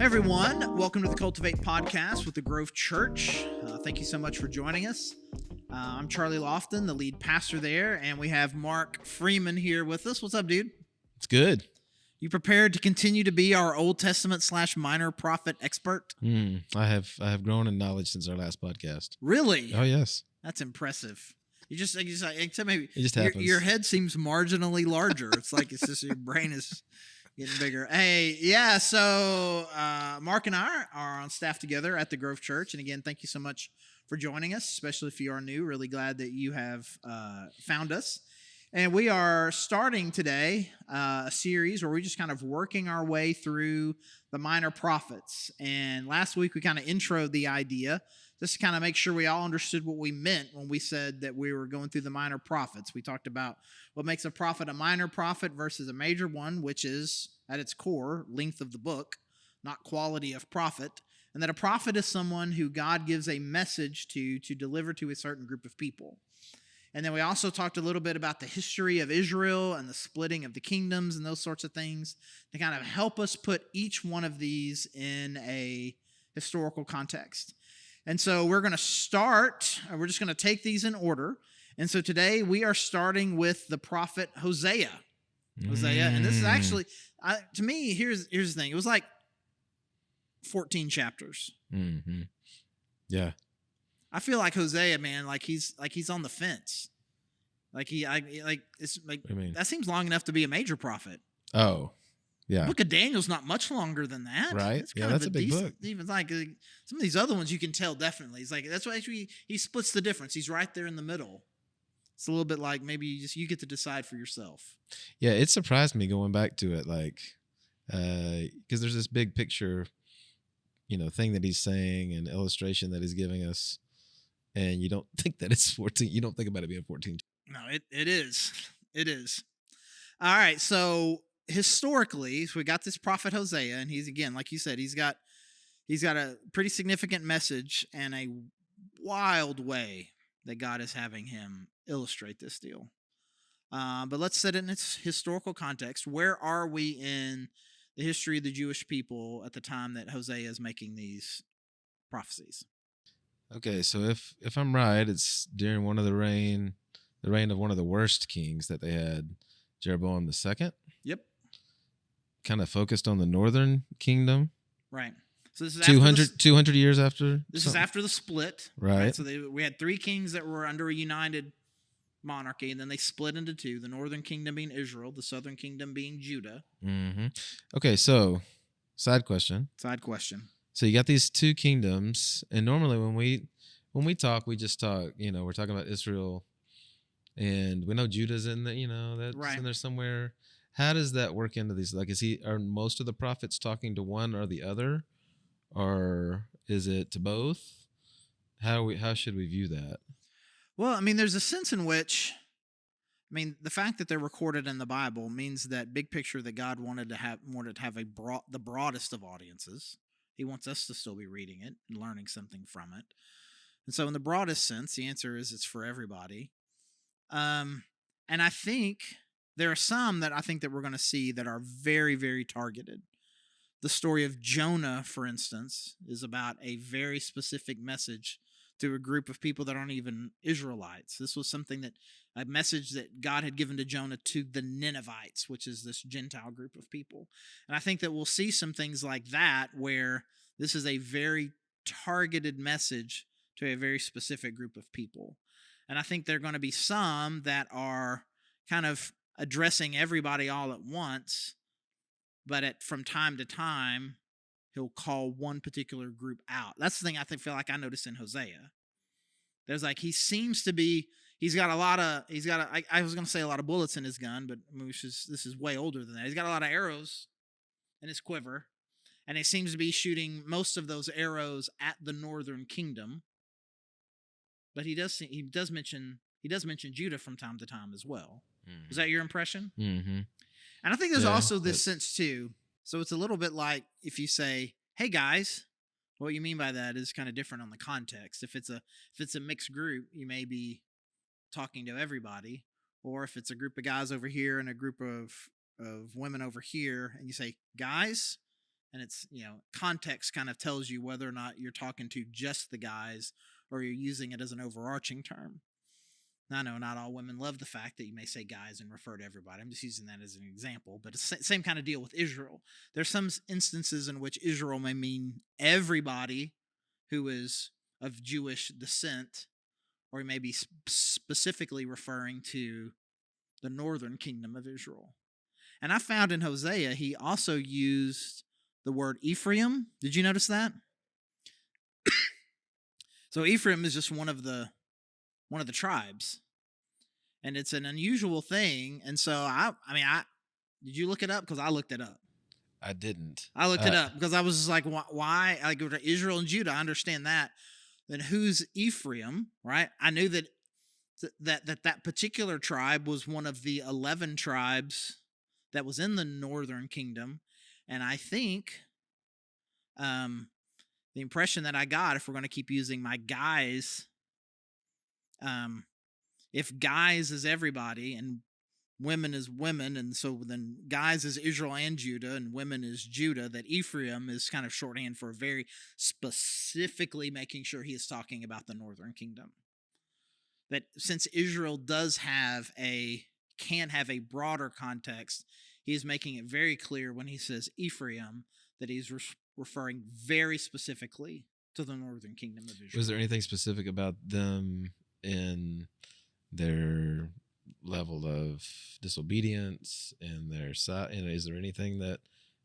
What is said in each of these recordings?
Hey everyone, welcome to the Cultivate Podcast with the Grove Church. Thank you so much for joining us. I'm Charlie Lofton, the lead pastor there, and we have Mark Freeman here with us. What's up, dude? It's good. You prepared to continue to be our Old Testament / minor prophet expert? I have grown in knowledge since our last podcast. Really? Oh yes. That's impressive. Except maybe It just happens. Your head seems marginally larger. It's like it's just your brain is getting bigger. Hey, yeah. So Mark and I are on staff together at the Grove Church, and again, thank you so much for joining us, especially if you are new. Really glad that you have found us. And we are starting today a series where we're just kind of working our way through the minor prophets. And last week we kind of introed the idea just to kind of make sure we all understood what we meant when we said that we were going through the minor prophets. We talked about what makes a prophet a minor prophet versus a major one, which is at its core, length of the book, not quality of prophet. And that a prophet is someone who God gives a message to deliver to a certain group of people. And then we also talked a little bit about the history of Israel and the splitting of the kingdoms and those sorts of things to kind of help us put each one of these in a historical context. And so we're going to start, we're just going to take these in order. And so today we are starting with the prophet Hosea. And this is actually, to me, here's the thing. It was like 14 chapters. Mm-hmm. Yeah. I feel like Hosea, man, like he's on the fence. That seems long enough to be a major prophet. Oh, yeah. The Book of Daniel's not much longer than that, right? Yeah, that's a big book. Even like some of these other ones, you can tell definitely. It's like that's why he splits the difference. He's right there in the middle. It's a little bit like maybe you get to decide for yourself. Yeah, it surprised me going back to it, like because there's this big picture, thing that he's saying and illustration that he's giving us. And you don't think that it's 14. You don't think about it being 14. No, it is. It is. All right. So historically, we got this prophet Hosea, and he's, again, like you said, he's got a pretty significant message and a wild way that God is having him illustrate this deal. But let's set it in its historical context. Where are we in the history of the Jewish people at the time that Hosea is making these prophecies? Okay, so if I'm right, it's during the reign of one of the worst kings that they had, Jeroboam II. Yep. Kind of focused on the northern kingdom. Right. So this is 200 years after. This is after the split. Right. So we had three kings that were under a united monarchy, and then they split into two, the northern kingdom being Israel, the southern kingdom being Judah. Mm-hmm. Okay, so side question. So you got these two kingdoms, and normally when we talk, we just talk. We're talking about Israel, and we know Judah's in that's right in there somewhere. How does that work into these? Like, are most of the prophets talking to one or the other, or is it to both? How should we view that? Well, I mean, there's a sense in which, the fact that they're recorded in the Bible means that big picture that God wanted to have the broadest of audiences. He wants us to still be reading it and learning something from it. And so in the broadest sense, the answer is it's for everybody. And I think there are some that I think that we're going to see that are very, very targeted. The story of Jonah, for instance, is about a very specific message to a group of people that aren't even Israelites. This was a message that God had given to Jonah to the Ninevites, which is this Gentile group of people. And I think that we'll see some things like that where this is a very targeted message to a very specific group of people. And I think there are going to be some that are kind of addressing everybody all at once, but from time to time, he'll call one particular group out. That's the thing feel like I noticed in Hosea. There's like, he's got a lot of bullets in his gun, but this is way older than that. He's got a lot of arrows in his quiver, and he seems to be shooting most of those arrows at the northern kingdom. But he does mention Judah from time to time as well. Mm-hmm. Is that your impression? Mm-hmm. And I think there's also this sense too. So it's a little bit like if you say, "Hey guys," what you mean by that is kind of different on the context. If it's a mixed group, you may be talking to everybody, or if it's a group of guys over here and a group of women over here, and you say, "Guys," And it's, context kind of tells you whether or not you're talking to just the guys or you're using it as an overarching term. Now, I know not all women love the fact that you may say guys and refer to everybody. I'm just using that as an example, but it's the same kind of deal with Israel. There's some instances in which Israel may mean everybody who is of Jewish descent, or he may be specifically referring to the northern kingdom of Israel. And I found in Hosea, he also used the word Ephraim. Did you notice that? So Ephraim is just one of the tribes, and it's an unusual thing. And so I did you look it up? Because I looked it up. I didn't. I looked it up because I was just like, why? Like Israel and Judah, I understand that. Then who's Ephraim? Right? I knew that particular tribe was one of the 11 tribes that was in the northern kingdom, and I think the impression that I got, if we're going to keep using my guys, if guys is everybody and women is women, and so then guys is Israel and Judah, and women is Judah, that Ephraim is kind of shorthand for very specifically making sure he is talking about the northern kingdom. That since Israel can have a broader context, he is making it very clear when he says Ephraim that he's referring very specifically to the northern kingdom of Israel. Was there anything specific about them in their level of disobedience and their side? And is there anything that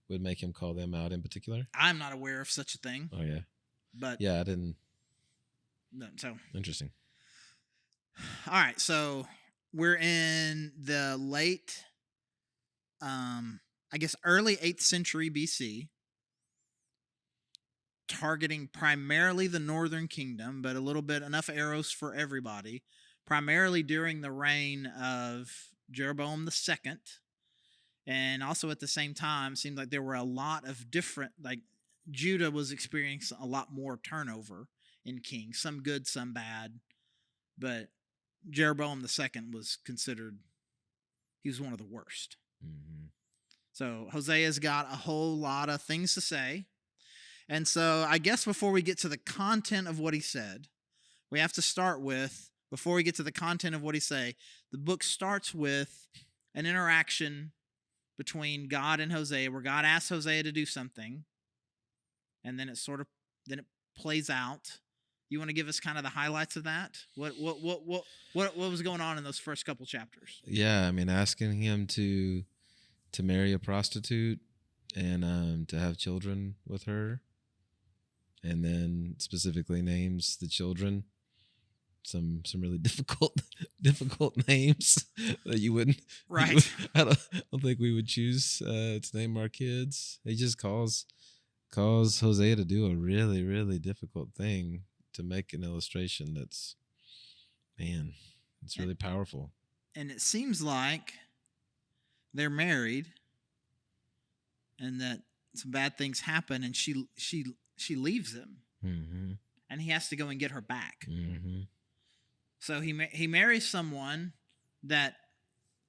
would make him call them out in particular? I'm not aware of such a thing. Oh yeah, but yeah, I didn't. No, so interesting. All right, so we're in the late, I guess early 8th century BC, targeting primarily the northern kingdom, but a little bit enough arrows for everybody. Primarily during the reign of Jeroboam II, and also at the same time, seemed like there were a lot of different, like Judah was experiencing a lot more turnover in kings, some good, some bad, but Jeroboam II was considered, he was one of the worst. Mm-hmm. So Hosea's got a whole lot of things to say. And so I guess before we get to the content of what he said, we have to start with, before we get to the content of what he say, the book starts with an interaction between God and Hosea, where God asks Hosea to do something, and then it plays out. You want to give us kind of the highlights of that? What was going on in those first couple chapters? Yeah, I mean, asking him to marry a prostitute and to have children with her, and then specifically names the children some really difficult names that you wouldn't. Right. I don't think we would choose to name our kids. He just calls Hosea to do a really, really difficult thing, to make an illustration that's, man, it's really powerful. And it seems like they're married, and that some bad things happen, and she leaves him, mm-hmm. and he has to go and get her back. Mm-hmm. So he marries someone that,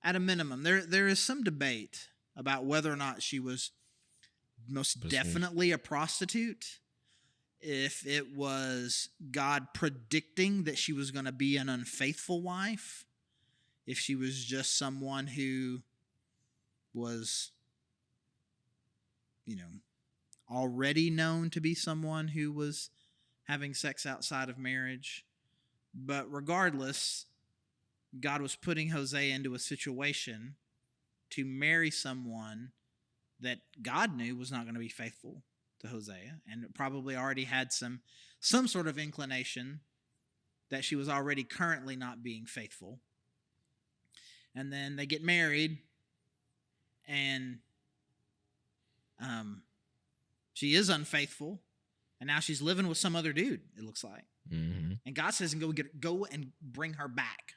at a minimum, there is some debate about whether or not she was most definitely a prostitute, if it was God predicting that she was going to be an unfaithful wife, if she was just someone who was, already known to be someone who was having sex outside of marriage. But regardless, God was putting Hosea into a situation to marry someone that God knew was not going to be faithful to Hosea, and probably already had some sort of inclination that she was already currently not being faithful. And then they get married, and she is unfaithful, and now she's living with some other dude, it looks like. Mm-hmm. And God says, go and bring her back.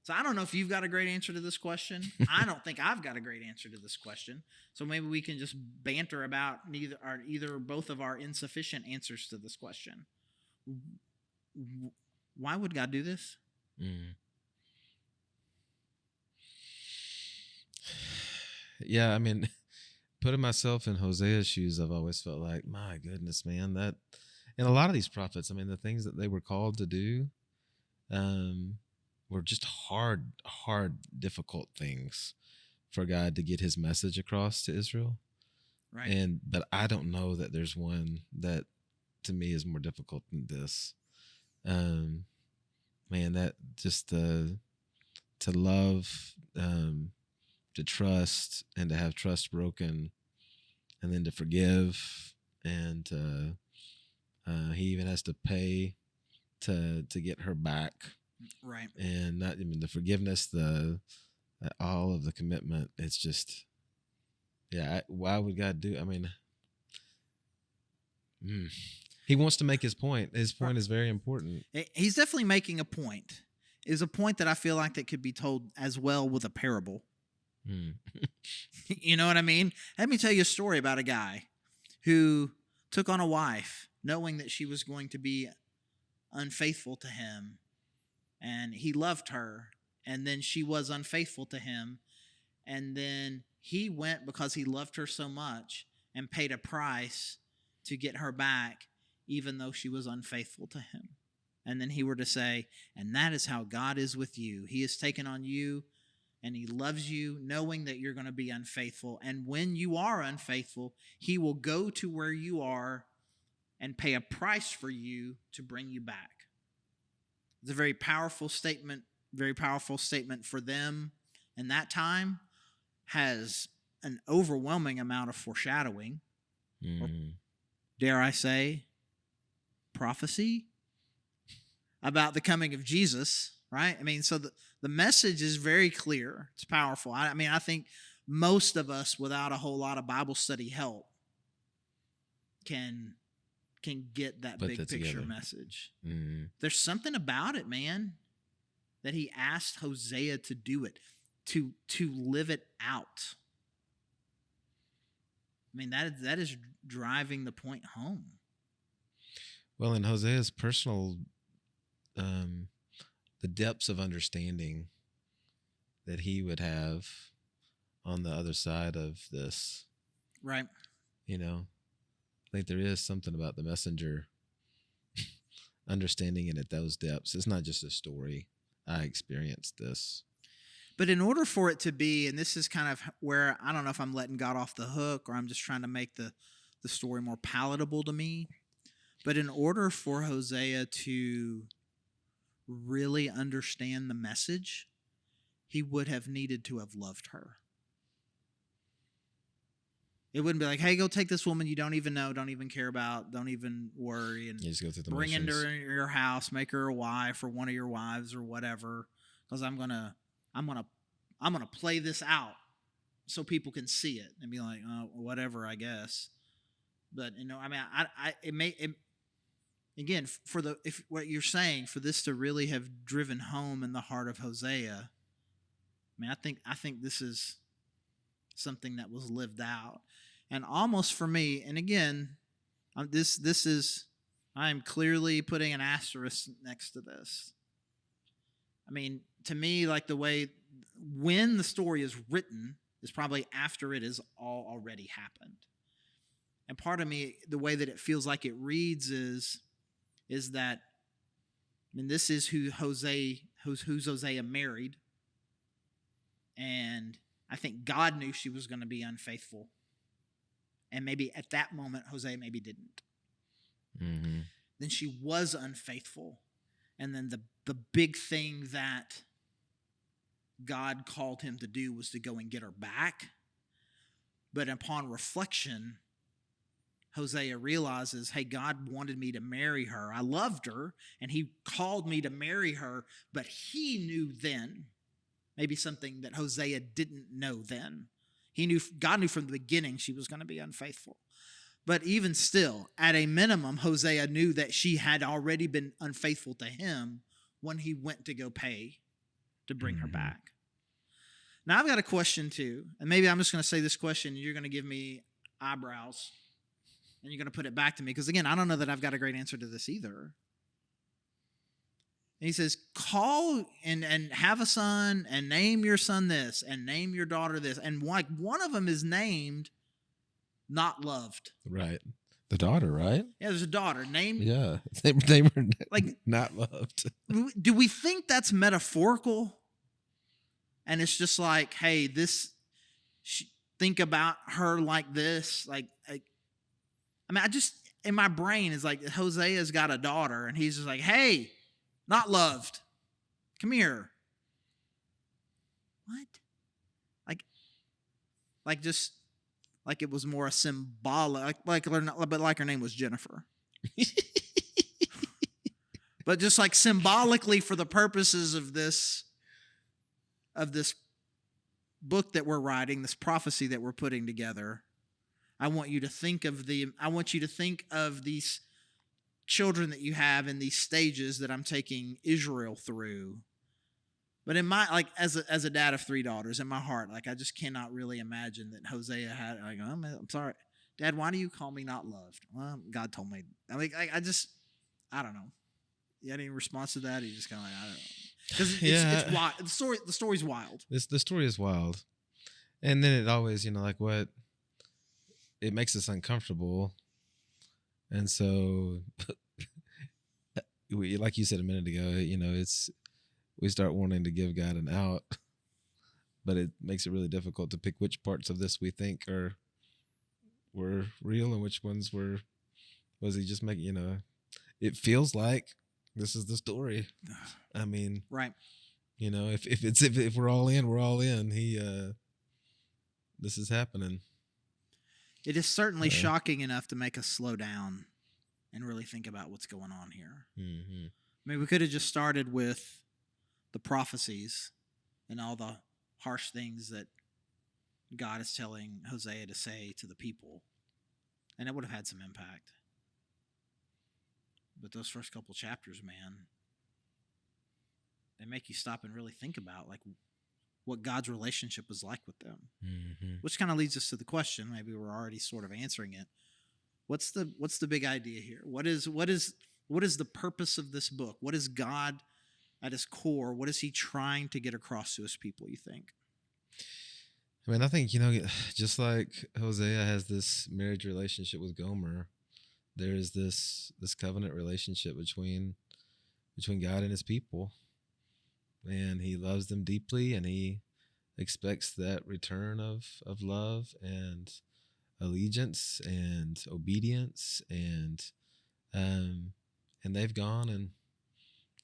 So I don't know if you've got a great answer to this question. I don't think I've got a great answer to this question. So maybe we can just banter about either or both of our insufficient answers to this question. Why would God do this? Yeah, I mean, putting myself in Hosea's shoes, I've always felt like, my goodness, man, that, and a lot of these prophets, I mean, the things that they were called to do, were just hard, difficult things for God to get his message across to Israel. Right. But I don't know that there's one that to me is more difficult than this. Man, that just to love, to trust, and to have trust broken, and then to forgive, and he even has to pay to get her back. Right. And not even the forgiveness, all of the commitment. It's just, yeah. Why would God do? I mean, he wants to make his point. His point is very important. He's definitely making a point. Is a point that I feel like that could be told as well with a parable. You know what I mean? Let me tell you a story about a guy who took on a wife knowing that she was going to be unfaithful to him, and he loved her, and then she was unfaithful to him, and then he went because he loved her so much and paid a price to get her back, even though she was unfaithful to him. And then he were to say, and that is how God is with you. He has taken on you, and he loves you, knowing that you're going to be unfaithful. And when you are unfaithful, he will go to where you are and pay a price for you to bring you back. It's a very powerful statement for them. And that time has an overwhelming amount of foreshadowing, or, dare I say, prophecy about the coming of Jesus, right? I mean, so the message is very clear. It's powerful. I mean, I think most of us, without a whole lot of Bible study help, can get that big picture message. There's something about it, man, that he asked Hosea to do it, to live it out. I mean, that is driving the point home. Well, in Hosea's personal, the depths of understanding that he would have on the other side of this, right? You know, I think there is something about the messenger understanding it at those depths. It's not just a story. I experienced this. But in order for it to be, and this is kind of where I don't know if I'm letting God off the hook or I'm just trying to make the story more palatable to me, but in order for Hosea to really understand the message, he would have needed to have loved her. It wouldn't be like, hey, go take this woman you don't even know, don't even care about, don't even worry, and you just go through the bring motions. her into your house, make her a wife or one of your wives or whatever, because I'm gonna play this out so people can see it and be like, oh, whatever, I guess. But I mean, again, if what you're saying, for this to really have driven home in the heart of Hosea, I mean, I think this is something that was lived out. And almost for me, and again, this is, I am clearly putting an asterisk next to this. I mean, to me, like the way when the story is written is probably after it has all already happened. And part of me, the way that it feels like it reads is that, I mean, this is who Hosea married. And I think God knew she was going to be unfaithful. And maybe at that moment, Hosea maybe didn't. Mm-hmm. Then she was unfaithful. And then the big thing that God called him to do was to go and get her back. But upon reflection, Hosea realizes, hey, God wanted me to marry her. I loved her, and he called me to marry her, but he knew then, maybe something that Hosea didn't know then. God knew from the beginning she was going to be unfaithful. But even still, at a minimum, Hosea knew that she had already been unfaithful to him when he went to go pay to bring her back. Now, I've got a question too, and maybe I'm just going to say this question, and you're going to give me eyebrows, and you're going to put it back to me, because again, I don't know that I've got a great answer to this either. And he says, call and have a son and name your son this and name your daughter this. And like one of them is named not loved. Right. The daughter, right? Yeah, there's a daughter named. Yeah, they were like not loved. Do we think that's metaphorical? And it's just like, hey, think about her like this. Like, I mean, I just, in my brain is like, Hosea's got a daughter, and he's just like, hey, not loved. Come here. What? Like just like it was more a symbolic, but like her name was Jennifer. But just like symbolically for the purposes of this book that we're writing, this prophecy that we're putting together, I want you to think of these children that you have in these stages that I'm taking Israel through. But in my, like, as a dad of 3 daughters, in my heart, like, I just cannot really imagine that Hosea had, like, oh, man, I'm sorry, Dad, why do you call me not loved? Well, God told me. I mean, I don't know. You had any response to that? Or you just kind of like, I don't know. Because it's wild. The story's wild. The story is wild. And then it always, like what, it makes us uncomfortable. And so, like you said a minute ago, we start wanting to give God an out, but it makes it really difficult to pick which parts of this we think were real and which ones was he just making, it feels like this is the story. I mean, right. If we're all in, we're all in. This is happening. It is certainly shocking enough to make us slow down and really think about what's going on here. Mm-hmm. I mean, we could have just started with the prophecies and all the harsh things that God is telling Hosea to say to the people, and it would have had some impact. But those first couple chapters, man, they make you stop and really think about like what God's relationship was like with them. Mm-hmm. Which kind of leads us to the question, maybe we're already sort of answering it. What's the big idea here? What is the purpose of this book? What is God at his core? What is he trying to get across to his people, you think? I mean, I think, just like Hosea has this marriage relationship with Gomer, there is this covenant relationship between God and his people. And he loves them deeply, and he expects that return of love and allegiance and obedience, and they've gone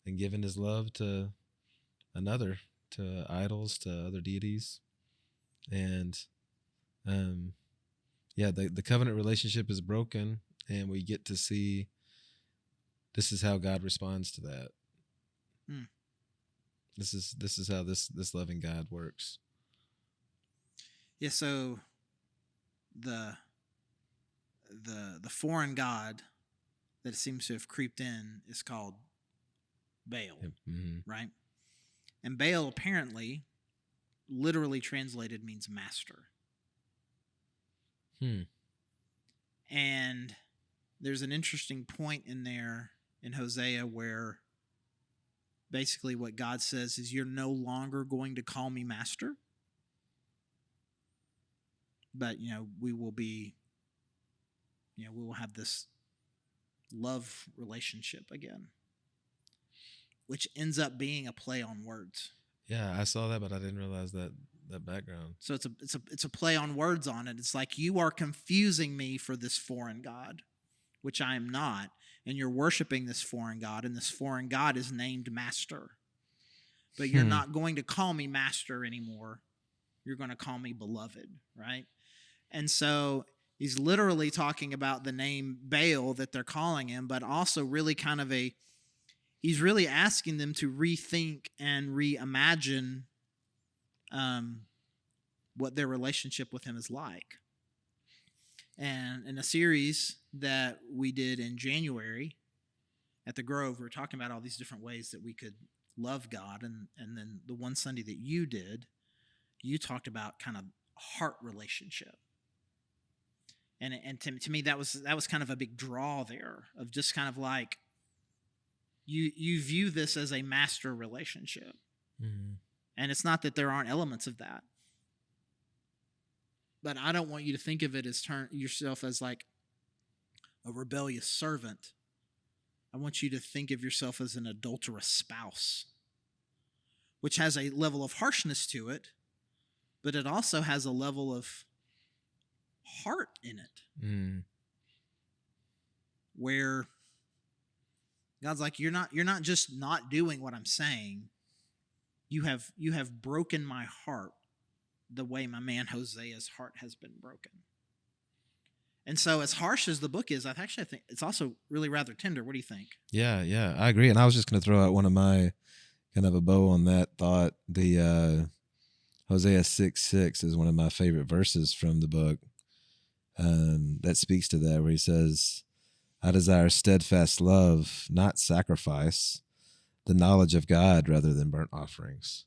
and given his love to another, to idols, to other deities. And the covenant relationship is broken, and we get to see this is how God responds to that. This is how this loving God works. Yeah, so the foreign god that seems to have creeped in is called Baal, right? And Baal apparently, literally translated, means master. And there's an interesting point in there in Hosea where basically what God says is, you're no longer going to call me master, but we will have this love relationship again, which ends up being a play on words. Yeah, I saw that, but I didn't realize that background. So it's a play on words on it. It's like, you are confusing me for this foreign god, which I am not, and you're worshiping this foreign god, and this foreign god is named Master. But you're not going to call me Master anymore. You're going to call me Beloved, right? And so he's literally talking about the name Baal that they're calling him, but also really kind of he's really asking them to rethink and reimagine what their relationship with him is like. And in a series that we did in January at the Grove, we were talking about all these different ways that we could love God. And then the one Sunday that you did, you talked about kind of heart relationship. And to me, that was kind of a big draw there of just kind of like, you view this as a master relationship. Mm-hmm. And it's not that there aren't elements of that. But I don't want you to think of it as yourself as like a rebellious servant. I want you to think of yourself as an adulterous spouse, which has a level of harshness to it, but it also has a level of heart in it, where God's like, you're not just not doing what I'm saying. You have broken my heart the way my man Hosea's heart has been broken. And so, as harsh as the book is, I think it's also really rather tender. What do you think? Yeah, I agree. And I was just going to throw out one of my kind of a bow on that thought. The Hosea 6:6 is one of my favorite verses from the book. That speaks to that, where he says, "I desire steadfast love, not sacrifice, the knowledge of God rather than burnt offerings."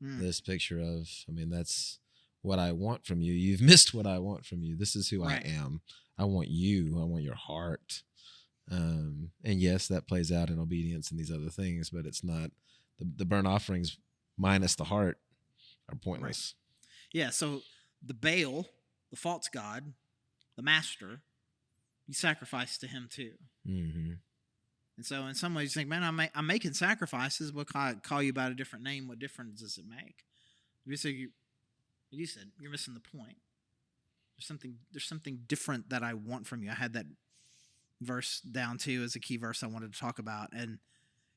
This picture of, that's what I want from you. You've missed what I want from you. This is who I am. I want you. I want your heart. And yes, that plays out in obedience and these other things, but it's not the burnt offerings minus the heart are pointless. Right. Yeah. So the Baal, the false god, the master, you sacrifice to him too. Mm-hmm. And so in some ways you think, man, I'm making sacrifices, but I call you by a different name. What difference does it make? You said you're missing the point. There's something different that I want from you. I had that verse down too as a key verse I wanted to talk about. And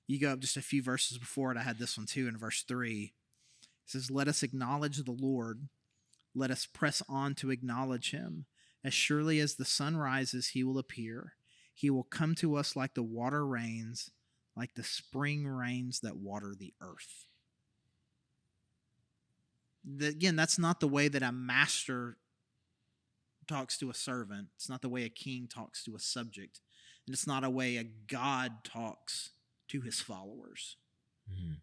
you go up just a few verses before it. I had this one too in verse 3. It says, "Let us acknowledge the Lord. Let us press on to acknowledge him. As surely as the sun rises, he will appear. He will come to us like the water rains, like the spring rains that water the earth." Again, that's not the way that a master talks to a servant. It's not the way a king talks to a subject. And it's not a way a God talks to his followers. Mm-hmm.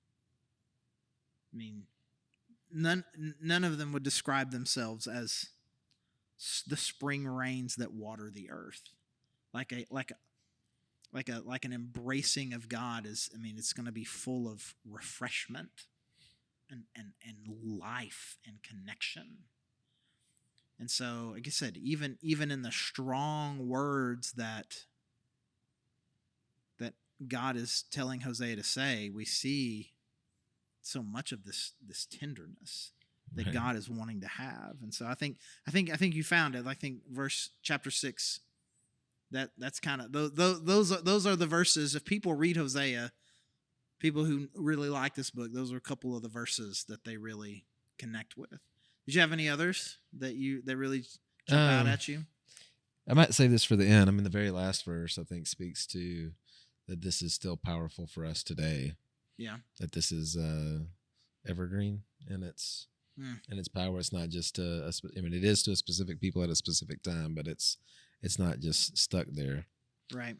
I mean, none of them would describe themselves as the spring rains that water the earth. Like an embracing of God is, it's going to be full of refreshment and life and connection. And so, like I said, even in the strong words that God is telling Hosea to say, we see so much of this tenderness that God is wanting to have. And so I think you found it. I think chapter 6. That's kind of those are the verses. If people read Hosea, people who really like this book, those are a couple of the verses that they really connect with. Did you have any others that really jump out at you? I might save this for the end. The very last verse I think speaks to that this is still powerful for us today. Yeah, that this is evergreen in its power. It's not just it is to a specific people at a specific time, but it's not just stuck there. Right.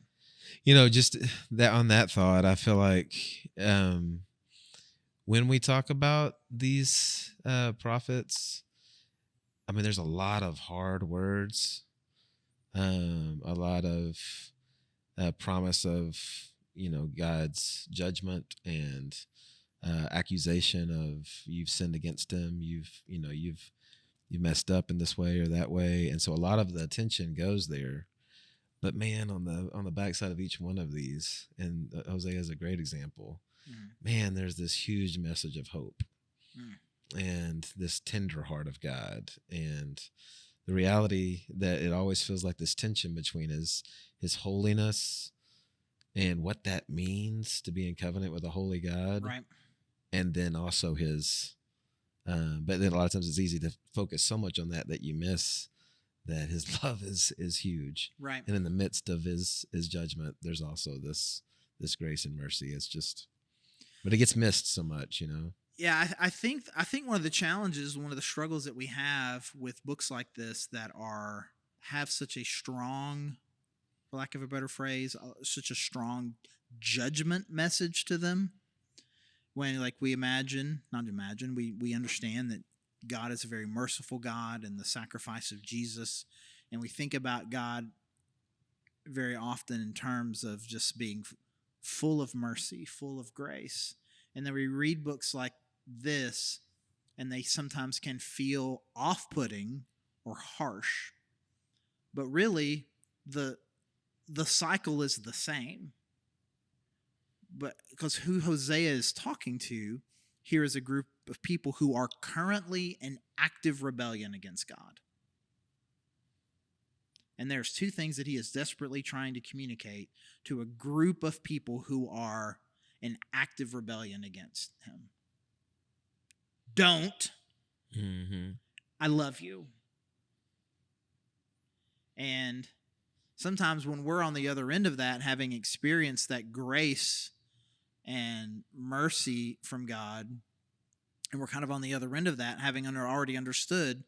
Just that on that thought, I feel like when we talk about these prophets, there's a lot of hard words, a lot of promise of, God's judgment and accusation of you've sinned against him, you've messed up in this way or that way. And so a lot of the attention goes there. But man, on the backside of each one of these, and Hosea is a great example, man, there's this huge message of hope and this tender heart of God. And the reality that it always feels like this tension between his holiness and what that means to be in covenant with a holy God. Right. And then also his, but then a lot of times it's easy to focus so much on that you miss that his love is huge. Right. And in the midst of his judgment, there's also this grace and mercy. It's just, but it gets missed so much, Yeah, I think one of the challenges, one of the struggles that we have with books like this that have such a strong, for lack of a better phrase, such a strong judgment message to them. When we understand that God is a very merciful God and the sacrifice of Jesus, and we think about God very often in terms of just being full of mercy, full of grace. And then we read books like this, and they sometimes can feel off-putting or harsh. But really, the cycle is the same. But because who Hosea is talking to here is a group of people who are currently in active rebellion against God. And there's two things that he is desperately trying to communicate to a group of people who are in active rebellion against him. Don't. Mm-hmm. I love you. And sometimes when we're on the other end of that, having experienced that grace and mercy from God, and we're kind of on the other end of that, having already understood,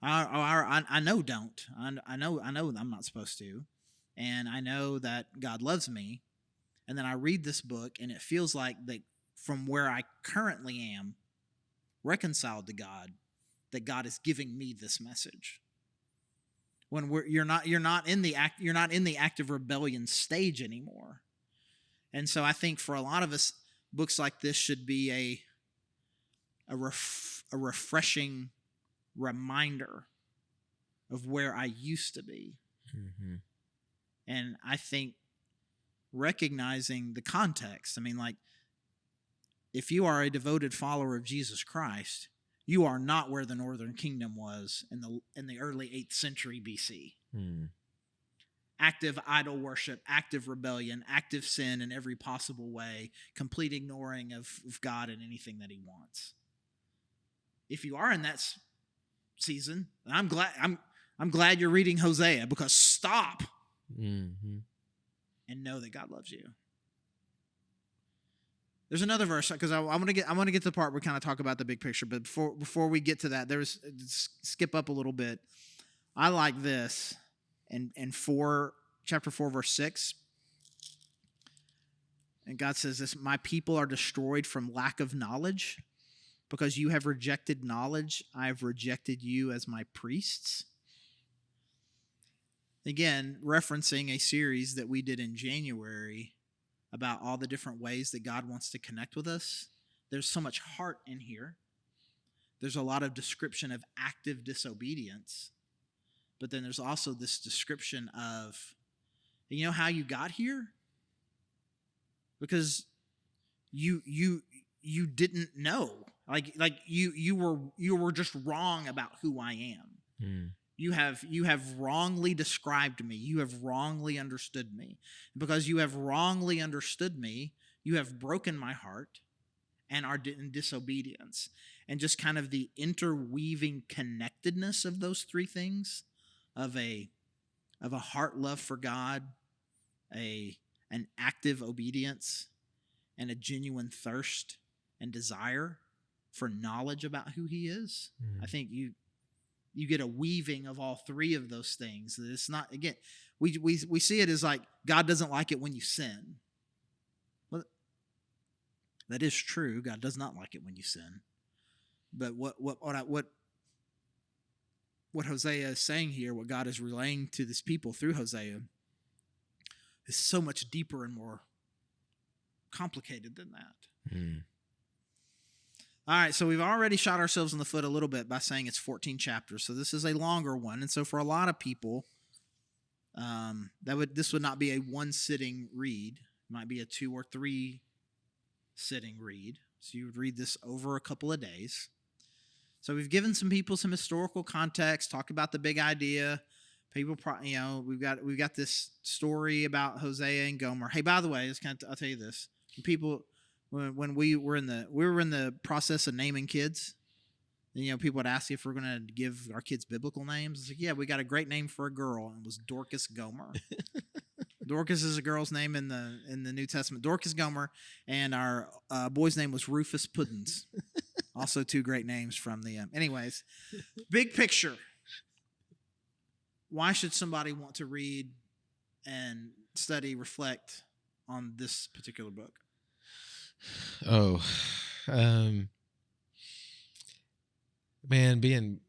I know don't. I know I'm not supposed to, and I know that God loves me, and then I read this book, and it feels like that from where I currently am, reconciled to God, that God is giving me this message. When you're not in the active rebellion stage anymore. And so I think for a lot of us, books like this should be a refreshing reminder of where I used to be. Mm-hmm. And I think recognizing the context, I mean, like, if you are a devoted follower of Jesus Christ, you are not where the Northern Kingdom was in the early 8th century BC. Mm. Active idol worship, active rebellion, active sin in every possible way, complete ignoring of God and anything that he wants. If you are in that season, I'm glad you're reading Hosea, because stop mm-hmm. and know that God loves you. There's another verse, because I want to get to the part where we kind of talk about the big picture. But before we get to that, skip up a little bit. I like this in chapter 4, verse 6. And God says this: "My people are destroyed from lack of knowledge. Because you have rejected knowledge, I have rejected you as my priests." Again, referencing a series that we did in January about all the different ways that God wants to connect with us. There's so much heart in here. There's a lot of description of active disobedience. But then there's also this description of, you know how you got here? Because you didn't know. Like you were just wrong about who I am. Mm. You have wrongly described me. You have wrongly understood me. Because you have wrongly understood me, you have broken my heart and are in disobedience. And just kind of the interweaving connectedness of those three things, of a heart love for God, an active obedience, and a genuine thirst and desire for knowledge about who he is. Mm. I think you get a weaving of all three of those things. It's not, again, we see it as like God doesn't like it when you sin. Well, that is true. God does not like it when you sin. But what Hosea is saying here, what God is relaying to this people through Hosea, is so much deeper and more complicated than that. Mm. All right, so we've already shot ourselves in the foot a little bit by saying it's 14 chapters. So this is a longer one, and so for a lot of people, this would not be a one sitting read. It might be a 2 or 3 sitting read. So you would read this over a couple of days. So we've given some people some historical context, talked about the big idea. People, we've got this story about Hosea and Gomer. Hey, by the way, I'll tell you this: people. When we were in the process of naming kids, people would ask if we're going to give our kids biblical names. It's like, yeah, we got a great name for a girl, and it was Dorcas Gomer. Dorcas is a girl's name in the New Testament. Dorcas Gomer, and our boy's name was Rufus Puddins. Also, 2 great names from the. Anyways, big picture. Why should somebody want to read and study, reflect on this particular book? Oh, man, being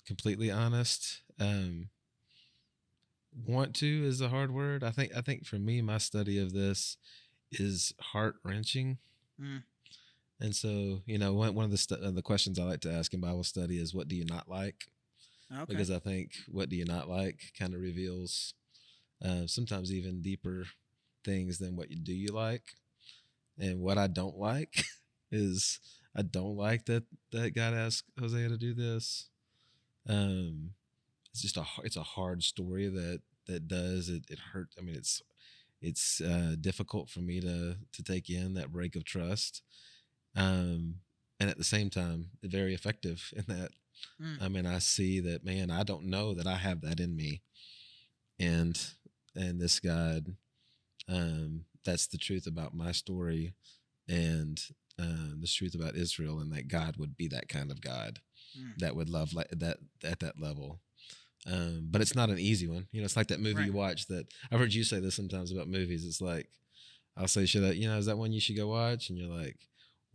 completely honest, want to is a hard word. I think for me, my study of this is heart-wrenching. Mm. And so, one of the questions I like to ask in Bible study is, what do you not like? Okay. Because I think what do you not like kind of reveals sometimes even deeper things than what you like. And what I don't like is I don't like that God asked Hosea to do this. It's just it's a hard story that does it hurt. I mean, it's difficult for me to take in that break of trust. And at the same time, very effective in that. I mean, I see that, man, I don't know that I have that in me. And this God, that's the truth about my story and the truth about Israel, and that God would be that kind of God that would love like that at that level. But it's not an easy one. You know, it's like that movie you watch that I've heard you say this sometimes about movies. It's like, I'll say, is that one you should go watch? And you're like,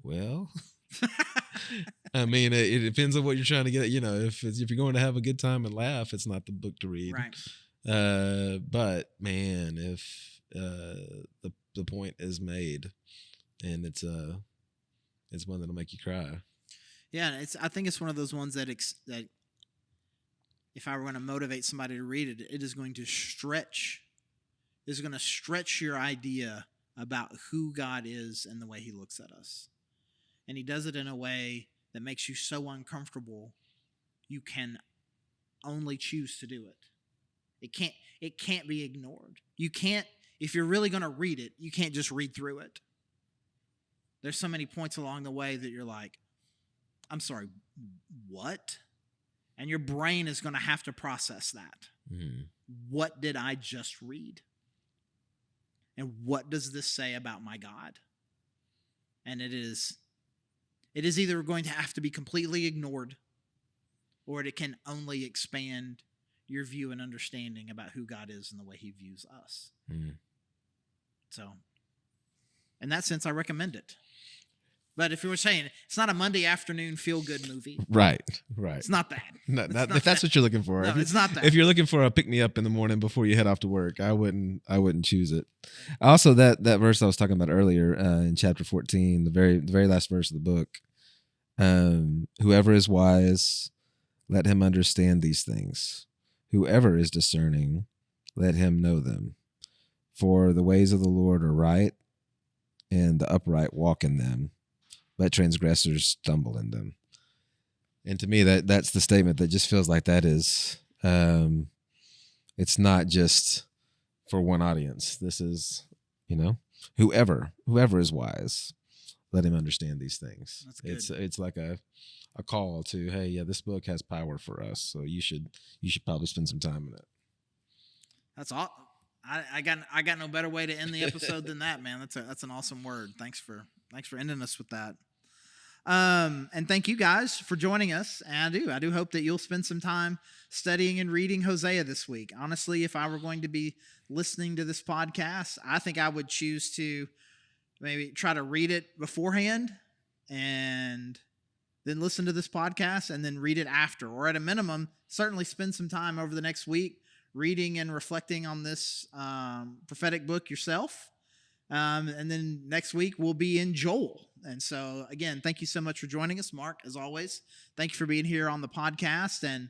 well, I mean, it depends on what you're trying to get. You know, if you're going to have a good time and laugh, it's not the book to read. Right. But man, if the point is made, and it's one that'll make you cry. Yeah, I think it's one of those ones that if I were going to motivate somebody to read it, it is going to stretch. It's going to stretch your idea about who God is and the way He looks at us. And He does it in a way that makes you so uncomfortable, you can only choose to do it. It can't be ignored. You can't, if you're really going to read it, you can't just read through it. There's so many points along the way that you're like, I'm sorry, what? And your brain is going to have to process that. Mm-hmm. What did I just read? And what does this say about my God? And it is either going to have to be completely ignored, or it can only expand your view and understanding about who God is and the way He views us. Mm-hmm. So, in that sense, I recommend it. But if you were saying it's not a Monday afternoon feel-good movie. Right. It's not that. No, if that's what you're looking for. No, it's not that. If you're looking for a pick-me-up in the morning before you head off to work, I wouldn't choose it. Also, that verse I was talking about earlier in chapter 14, the very last verse of the book, whoever is wise, let him understand these things. Whoever is discerning, let him know them. For the ways of the Lord are right, and the upright walk in them, but transgressors stumble in them. And to me, that's the statement that just feels like that is, it's not just for one audience. This is, whoever is wise, let him understand these things. That's good. It's like a call to, hey, yeah, this book has power for us, so you should probably spend some time in it. That's all. I got no better way to end the episode than that, man. That's an awesome word. Thanks for ending us with that. And thank you guys for joining us. And I do hope that you'll spend some time studying and reading Hosea this week. Honestly, if I were going to be listening to this podcast, I think I would choose to maybe try to read it beforehand and then listen to this podcast and then read it after, or at a minimum, certainly spend some time over the next week reading and reflecting on this prophetic book yourself. And then next week we'll be in Joel. And so again, thank you so much for joining us, Mark, as always. Thank you for being here on the podcast, and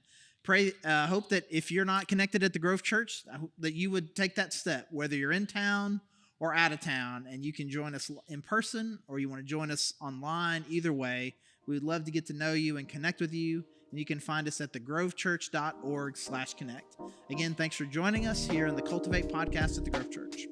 hope that if you're not connected at the Grove Church, that you would take that step, whether you're in town or out of town, and you can join us in person or you want to join us online. Either way, we would love to get to know you and connect with you. And you can find us at thegrovechurch.org/connect. Again, thanks for joining us here in the Cultivate Podcast at the Grove Church.